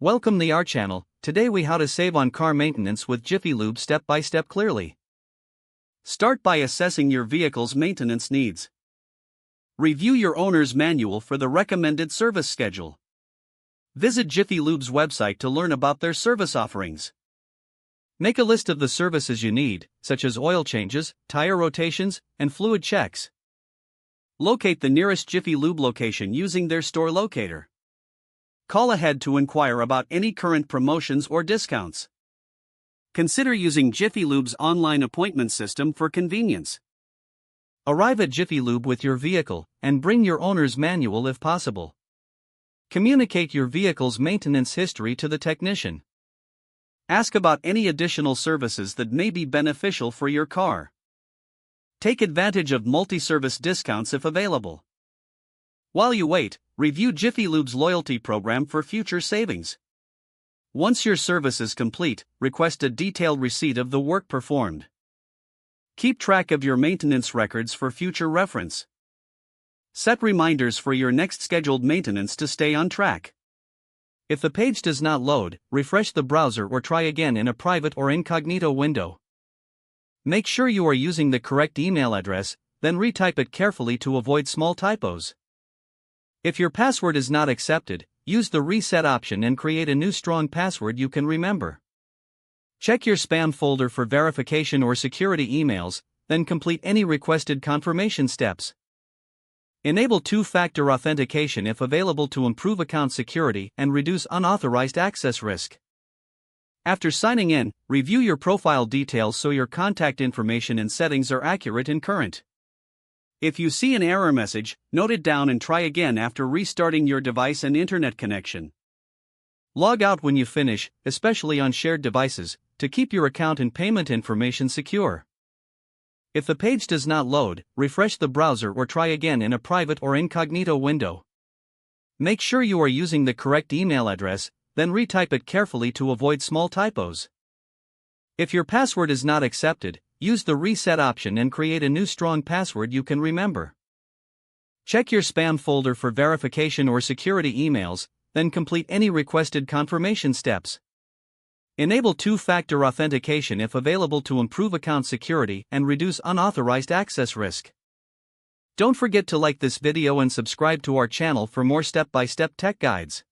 Welcome to our channel. Today we how to save on car maintenance with Jiffy Lube step by step clearly. Start by assessing your vehicle's maintenance needs. Review your owner's manual for the recommended service schedule. Visit Jiffy Lube's website to learn about their service offerings. Make a list of the services you need, such as oil changes, tire rotations, and fluid checks. Locate the nearest Jiffy Lube location using their store locator. Call ahead to inquire about any current promotions or discounts. Consider using Jiffy Lube's online appointment system for convenience. Arrive at Jiffy Lube with your vehicle, and bring your owner's manual if possible. Communicate your vehicle's maintenance history to the technician. Ask about any additional services that may be beneficial for your car. Take advantage of multi-service discounts if available. While you wait, review Jiffy Lube's loyalty program for future savings. Once your service is complete, request a detailed receipt of the work performed. Keep track of your maintenance records for future reference. Set reminders for your next scheduled maintenance to stay on track. If the page does not load, refresh the browser or try again in a private or incognito window. Make sure you are using the correct email address, then retype it carefully to avoid small typos. If your password is not accepted, use the reset option and create a new strong password you can remember. Check your spam folder for verification or security emails, then complete any requested confirmation steps. Enable two-factor authentication if available to improve account security and reduce unauthorized access risk. After signing in, review your profile details so your contact information and settings are accurate and current. If you see an error message, note it down and try again after restarting your device and internet connection. Log out when you finish, especially on shared devices, to keep your account and payment information secure. If the page does not load, refresh the browser or try again in a private or incognito window. Make sure you are using the correct email address, then retype it carefully to avoid small typos. If your password is not accepted, use the reset option and create a new strong password you can remember. Check your spam folder for verification or security emails, then complete any requested confirmation steps. Enable two-factor authentication if available to improve account security and reduce unauthorized access risk. Don't forget to like this video and subscribe to our channel for more step-by-step tech guides.